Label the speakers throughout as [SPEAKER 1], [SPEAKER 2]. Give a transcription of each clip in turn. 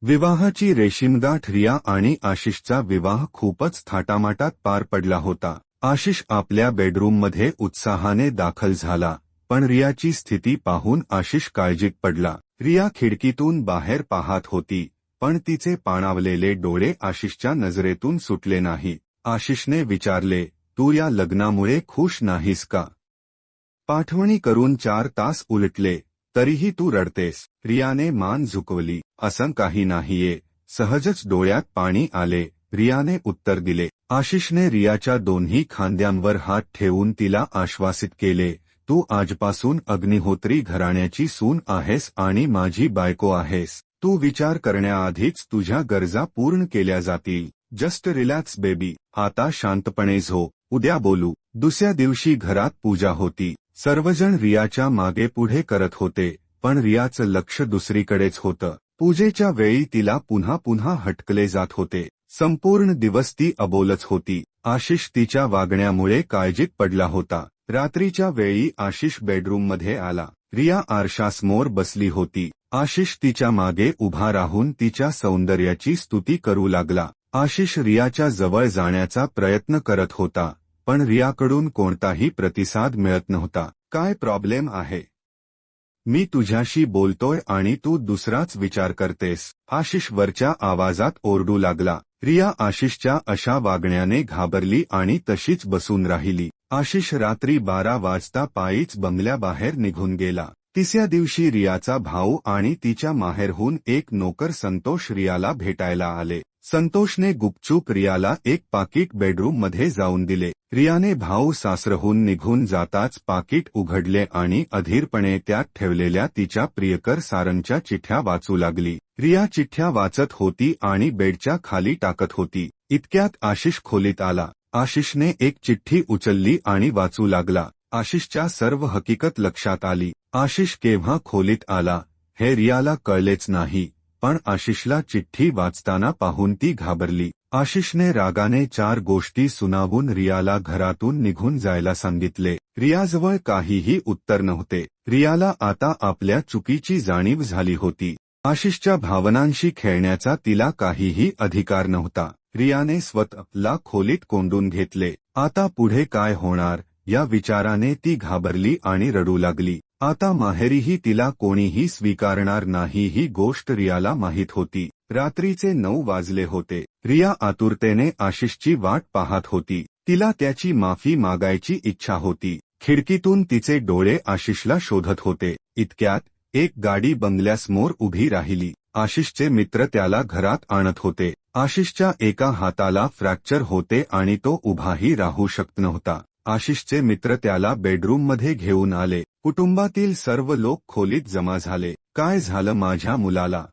[SPEAKER 1] विवाहाची रेशीमगाठ रिया आणि आशिषचा विवाह खूपच थाटामाटात पार पडला होता। आशिष आपल्या बेडरूममध्ये उत्साहाने दाखल झाला, पण रियाची स्थिती पाहून आशिष काळजीत पडला। रिया खिडकीतून बाहेर पाहत होती, पण तिचे पाणावलेले डोळे आशिषच्या नजरेतून सुटले नाही। आशिषने विचारले, तू या लग्नामुळे खुश नाहीस का? पाठवणी करून 4 तास उलटले, तरीही तू रडतेस। रियाने मान झुकवली, असं काही नाहीये, सहजच डोळ्यात पाणी आले, रियाने उत्तर दिले। आशिषने रियाच्या दोन्ही खांद्यांवर हात ठेवून तिला आश्वासित केले, तू आजपासून अग्निहोत्री घराण्याची सून आहेस आणि माझी बायको आहेस। तू विचार करण्याआधीच तुझ्या गरजा पूर्ण केल्या जातील। जस्ट रिलॅक्स बेबी, आता शांतपणे झोप, उद्या बोलू। दुसऱ्या दिवशी घरात पूजा होती। सर्वजण रियाच्या मागे पुढे करत होते, पण रियाचं लक्ष दुसरीकडेच होतं। पूजेच्या वेळी तिला पुन्हा पुन्हा हटकले जात होते। संपूर्ण दिवस ती अबोलच होती। आशिष तिच्या वागण्यामुळे काळजीत पडला होता। रात्रीच्या वेळी आशिष बेडरूममध्ये आला। रिया आरशासमोर बसली होती। आशिष तिच्या मागे उभा राहून तिच्या सौंदर्याची स्तुती करू लागला। आशिष रियाच्या जवळ जाण्याचा प्रयत्न करत होता, पण रियाकडून कोणताही प्रतिसाद मिळत नव्हता। काय प्रॉब्लेम आहे? मी तुझ्याशी बोलतोय आणि तू दुसराच विचार करतेस, आशिष वरच्या आवाजात ओरडू लागला। रिया आशिषच्या अशा वागण्याने घाबरली आणि तशीच बसून राहिली। आशिष रात्री 12 वाजता पायीच बंगल्याबाहेर निघून गेला। तिसऱ्या दिवशी रियाचा भाऊ आणि तिच्या माहेरहून एक नोकर संतोष रियाला भेटायला आले। संतोषने गुपचूप रियाला एक पाकिट बेडरूममध्ये जाऊन दिले। रियाने भाऊ सासरहून निघून जाताच पाकिट उघडले आणि अधीरपणे त्यात ठेवलेल्या तिच्या प्रियकर सारंगच्या चिठ्ठ्या वाचू लागली। रिया चिठ्ठ्या वाचत होती आणि बेडच्या खाली टाकत होती। इतक्यात आशिष खोलीत आला। आशिषने एक चिठ्ठी उचलली आणि वाचू लागला। आशिषच्या सर्व हकीकत लक्षात आली। आशिष केव्हा खोलीत आला हे रियाला कळलेच नाही, पण आशिषला चिठ्ठी वाचताना पाहून ती घाबरली। आशिषने रागाने 4 गोष्टी सुनावून रियाला घरातून निघून जायला सांगितले। रियाजवळ काहीही उत्तर नव्हते। रियाला आता आपल्या चुकीची जाणीव झाली होती। आशिषच्या भावनांशी खेळण्याचा तिला काहीही अधिकार नव्हता। रियाने स्वतःला खोलीत कोंडून घेतले। आता पुढे काय होणार या विचाराने ती घाबरली आणि रडू लागली। आता माहेरीही तिला कोणीही स्वीकारणार नाही ही गोष्ट रियाला माहीत होती। रात्रीचे 9 वाजले होते। रिया आतुरतेने आशिषची वाट पाहत होती। तिला त्याची माफी मागायची इच्छा होती। खिडकीतून तिचे डोळे आशिषला शोधत होते। इतक्यात एक गाडी बंगल्यासमोर उभी राहिली। आशिषचे मित्र त्याला घरात आणत होते। आशिषच्या एका हाताला फ्रॅक्चर होते आणि तो उभाही राहू शकत नव्हता। आशिषचे मित्र त्याला बेडरूममध्ये घेऊन आले। कुटुंबातील सर्व लोक खोलीत जमा झाले। काय झालं माझ्या मुलाला?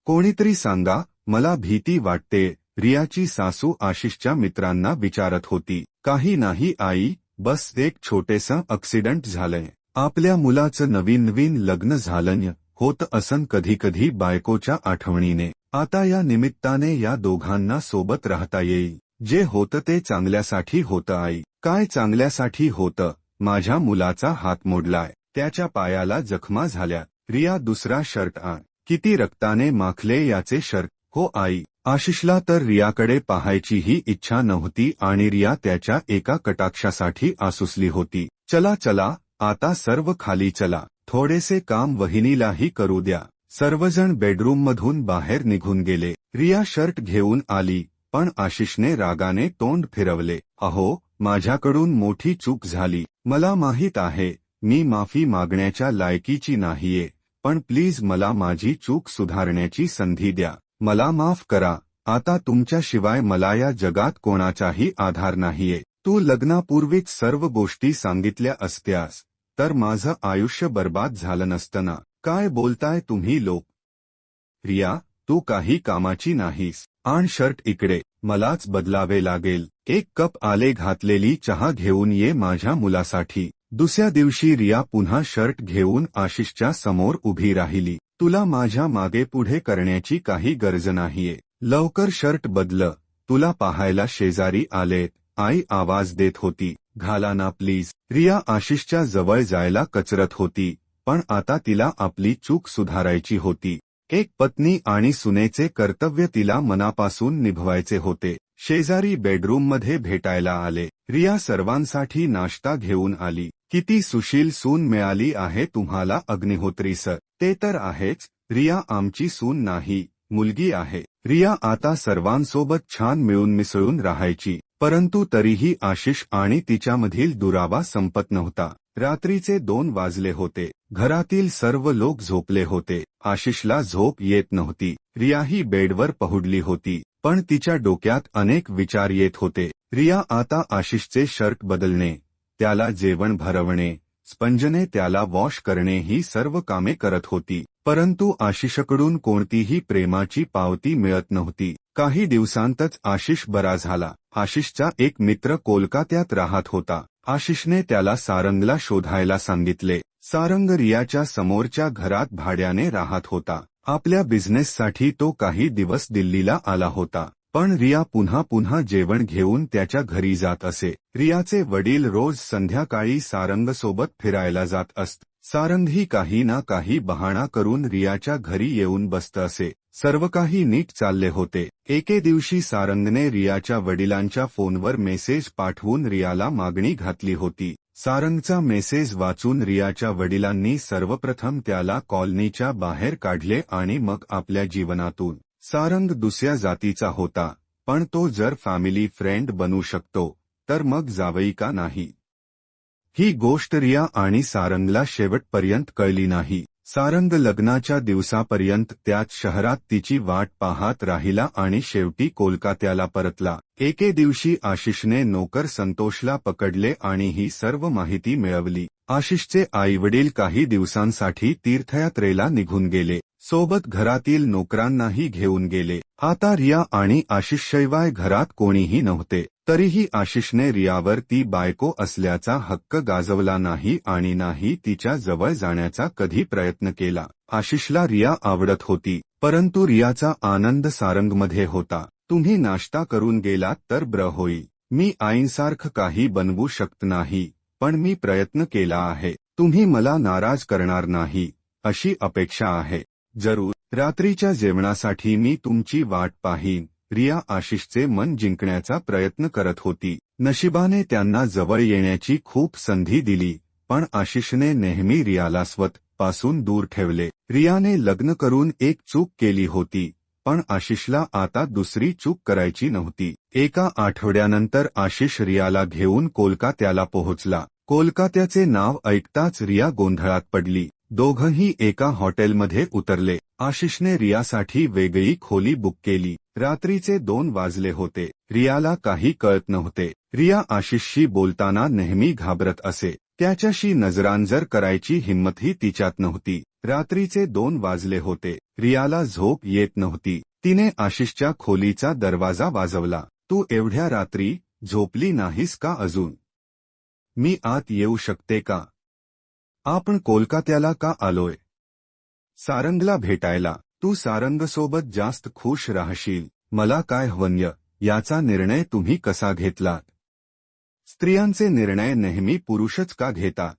[SPEAKER 1] कोणीतरी सांगा, मला भीती वाटते, रियाची सासू आशिषच्या मित्रांना विचारत होती। काही नाही आई, बस एक छोटेसं ॲक्सिडेंट झालंय। आपल्या मुलाचं नवीन लग्न झालं होतं असं कधी बायकोच्या आठवणीने। आता या निमित्ताने या दोघांना सोबत राहता येईल। जे होतं ते चांगल्यासाठी होतं आई। काय चांगल्यासाठी होतं? माझ्या मुलाचा हात मोडलाय, त्याच्या पायाला जखमा झाल्या। रिया दुसरा शर्ट आण। किती रक्ताने माखले याचे शर्ट? हो आई। आशिषला तर रियाकडे पाहायचीही इच्छा नव्हती आणि रिया त्याच्या एका कटाक्षासाठी आसुसली होती। चला आता सर्व खाली चला, थोडेसे काम वहिनीलाही करू द्या। सर्वजण बेडरूममधून बाहेर निघून गेले। रिया शर्ट घेऊन आली, पण आशिषने रागाने तोंड फिरवले। अहो, माझ्याकडून मोठी चूक झाली। मला माहीत आहे, मी माफी मागण्याच्या लायकीची नाहीये, पण प्लीज मला माझी चूक सुधारण्याची संधी द्या। मला माफ करा। आता तुमच्याशिवाय मला या जगात कोणाचाही आधार नाहीये। तू लग्नापूर्वीच सर्व गोष्टी सांगितल्या असत्यास तर माझं आयुष्य बर्बाद झालं नसतं ना। काय बोलताय तुम्ही लोक? रिया, तू काही कामाची नाहीस। आण शर्ट इकडे, मलाच बदलावे लागेल। 1 कप आले घातलेली चहा घेऊन ये माझ्या मुलासाठी। दुसऱ्या दिवशी रिया पुन्हा शर्ट घेऊन आशिषच्या समोर उभी राहिली। तुला माझ्या मागे पुढे करण्याची काही गरज नाहीये। लवकर शर्ट बदल, तुला पाहायला शेजारी आलेत, आई आवाज देत होती। घाला ना प्लीज। रिया आशिषच्या जवळ जायला कचरत होती, पण आता तिला आपली चूक सुधारायची होती। एक पत्नी आणि सुनेचे कर्तव्य तिला मनापासून निभवायचे होते. शेजारी बेडरूममध्ये भेटायला आले. रिया सर्वांसाठी नाश्ता घेऊन आली. किती सुशील सून मिळाली आहे तुम्हाला अग्निहोत्री सर. ते तर आहेच. रिया आमची सून नाही, मुलगी आहे. रिया आता सर्वांसोबत छान मिळून मिसळून राहायची. परंतु तरीही आशिष आणि तिच्यामधील दुरावा संपत नव्हता. रात्रीचे 2 वाजले होते. घरातील सर्व लोक झोपले होते. आशिषला झोप येत नव्हती. रियाही बेडवर पहुडली होती. पण तिच्या डोक्यात अनेक विचार येत होते. रिया आता आशिषचे शर्ट बदलणे, त्याला जेवण भरवणे, स्पंजने त्याला वॉश करणे ही सर्व कामे करत होती. परंतु आशिषकडून कोणतीही प्रेमाची पावती मिळत नव्हती. काही दिवसांतच आशिष बरा झाला. आशिषचा एक मित्र कोलकात्यात राहत होता. आशिषने त्याला सारंगला शोधायला सांगितले. सारंग रियाच्या समोरच्या घरात भाड्याने राहत होता. आपल्या बिझनेससाठी तो काही दिवस दिल्लीला आला होता. पण रिया पुन्हा पुन्हा जेवण घेऊन त्याच्या घरी जात असे. रियाचे वडील रोज संध्याकाळी सारंगसोबत फिरायला जात असत. सारंगही काही ना काही बहाणा करून रियाच्या घरी येऊन बसत असे. सर्व काही नीट चालले होते. एके दिवशी सारंगने रियाच्या वडिलांच्या फोनवर मेसेज पाठवून रियाला मागणी घातली होती. सारंगचा मेसेज वाचून रियाच्या वडिलांनी सर्वप्रथम त्याला कॉलनीच्या बाहेर काढले आणि मग आपल्या जीवनातून. सारंग दुसऱ्या जातीचा होता, पण तो जर फॅमिली फ्रेंड बनू शकतो तर मग जावई का नाही. ही गोष्ट रिया आणि सारंगला शेवटपर्यंत कळली नाही. सारंग लग्नाच्या दिवसापर्यंत त्याच शहरात तिची वाट पाहत राहिला आणि शेवटी कोलकात्याला परतला. एके दिवशी आशिषने नोकर संतोषला पकडले आणि ही सर्व माहिती मिळवली. आशिषचे आईवडील काही दिवसांसाठी तीर्थयात्रेला निघून गेले. सोबत घरातील नोकरांनाही घेऊन गेले. आता रिया आणि आशिषशिवाय घरात कोणीही नव्हते. तरीही आशिषने रियावर ती बायको असल्याचा हक्क गाजवला नाही आणि नाही तिच्या जवळ जाण्याचा कधी प्रयत्न केला. आशिषला रिया आवडत होती, परंतु रियाचा आनंद सारंगमध्ये होता. तुम्ही नाश्ता करून गेलात तर बरं होईल. मी आईंसारखं काही बनवू शकत नाही, पण मी प्रयत्न केला आहे. तुम्ही मला नाराज करणार नाही अशी अपेक्षा आहे. जरूर. रात्रीच्या जेवणासाठी मी तुमची वाट पाहीन. रिया आशिषचे मन जिंकण्याचा प्रयत्न करत होती. नशिबाने त्यांना जवळ येण्याची खूप संधी दिली, पण आशिषने नेहमी रियाला स्वतःपासून दूर ठेवले. रियाने लग्न करून एक चूक केली होती, पण आशिषला आता दुसरी चूक करायची नव्हती. एका आठवड्यानंतर आशिष रियाला घेऊन कोलकात्याला पोहोचला. कोलकात्याचे नाव ऐकताच रिया गोंधळात पडली. दोघंही एका हॉटेलमध्ये उतरले. आशिषने रियासाठी वेगळी खोली बुक केली. रात्रीचे 2 वाजले होते. रियाला काही कळत नव्हते. रिया आशिषशी बोलताना नेहमी घाबरत असे. त्याच्याशी नजरांजर करायची हिंमतही तिच्यात नव्हती. रात्रीचे 2 वाजले होते. रियाला झोप येत नव्हती. तिने आशिषच्या खोलीचा दरवाजा वाजवला. तू एवढ्या रात्री झोपली नाहीस का अजून? मी आत येऊ शकते का? आपण कोलकात्याला का आलोय? सारंगला भेटायला. तू सारंगसोबत जास्त खुश राहशील. मला काय हवंय याचा निर्णय तुम्ही कसा घेतलात? स्त्रियांचे निर्णय नेहमी पुरुषच का घेतात?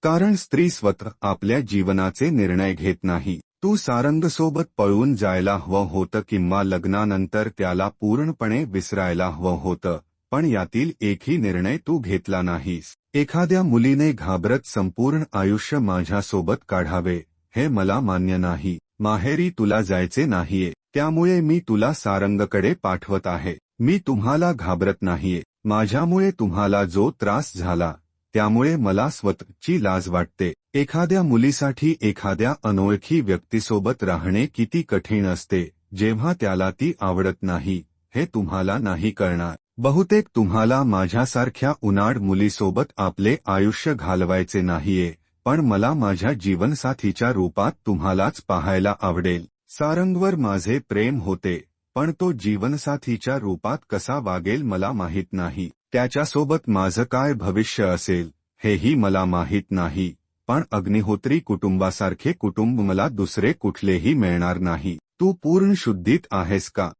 [SPEAKER 1] कारण स्त्री स्वतः आपल्या जीवनाचे निर्णय घेत नाही. तू सारंगसोबत पळून जायला हवं होतं किंवा लग्नानंतर त्याला पूर्णपणे विसरायला हवं होतं, पण यातील एकही निर्णय तू घेतला नाहीस. एखाद्या मुलीने घाबरत संपूर्ण आयुष्य माझ्यासोबत काढावे हे मला मान्य नाही. माहेरी तुला जायचे नाहीये, त्यामुळे मी तुला सारंगकडे पाठवत आहे. मी तुम्हाला घाबरत नाहीये. माझ्यामुळे तुम्हाला जो त्रास झाला त्यामुळे मला स्वतःची लाज वाटते. एखाद्या मुलीसाठी एखाद्या अनोळखी व्यक्तीसोबत राहणे किती कठीण असते जेव्हा त्याला ती आवडत नाही हे तुम्हाला नाही कळणार. बहुतेक तुम्हाला माझ्यासारख्या उनाड मुलीसोबत आपले आयुष्य घालवायचे नाहीये, पण मला माझ्या जीवनसाथीच्या रूपात तुम्हालाच पाहायला आवडेल. सारंगवर माझे प्रेम होते, पण तो जीवनसाथीच्या रूपात कसा वागेल मला माहीत नाही. त्याच्यासोबत माझं काय भविष्य असेल हेही मला माहीत नाही. पण अग्निहोत्री कुटुंबासारखे कुटुंब मला दुसरे कुठलेही मिळणार नाही. तू पूर्ण शुद्धीत आहेस का?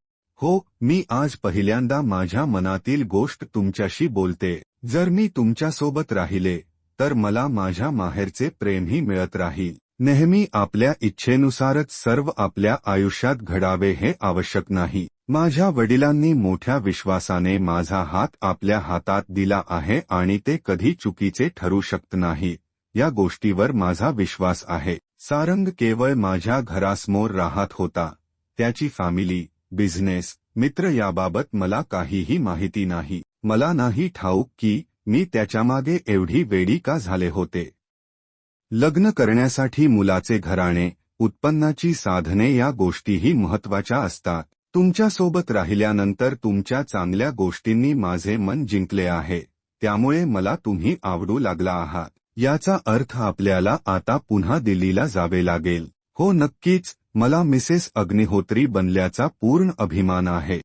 [SPEAKER 1] हो, मी आज पहिल्यांदा माझ्या मनातील गोष्ट तुमच्याशी बोलते. जर मी तुमच्यासोबत राहिले तर मला माझ्या माहेरचे प्रेमही मिळत राहील. नेहमी आपल्या इच्छेनुसारच सर्व आपल्या आयुष्यात घडावे हे आवश्यक नाही. माझ्या वडिलांनी मोठ्या विश्वासाने माझा हात आपल्या हातात दिला आहे आणि ते कधी चुकीचे ठरू शकत नाही या गोष्टीवर माझा विश्वास आहे. सारंग केवळ माझ्या घरासमोर राहत होता. त्याची फॅमिली, बिझनेस, मित्र याबाबत मला काहीही माहिती नाही. मला नाही ठाऊक की मी त्याच्यामागे एवढी वेडी का झाले होते. लग्न करण्यासाठी मुलाचे घराणे, उत्पन्नाची साधने या गोष्टीही महत्त्वाच्या असतात. तुमच्यासोबत राहिल्यानंतर तुमच्या चांगल्या गोष्टींनी माझे मन जिंकले आहे, त्यामुळे मला तुम्ही आवडू लागला आहात. याचा अर्थ आपल्याला आता पुन्हा दिल्लीला जावे लागेल. हो नक्कीच, मला मिसेस अग्निहोत्री बनल्याचा पूर्ण अभिमान आहे.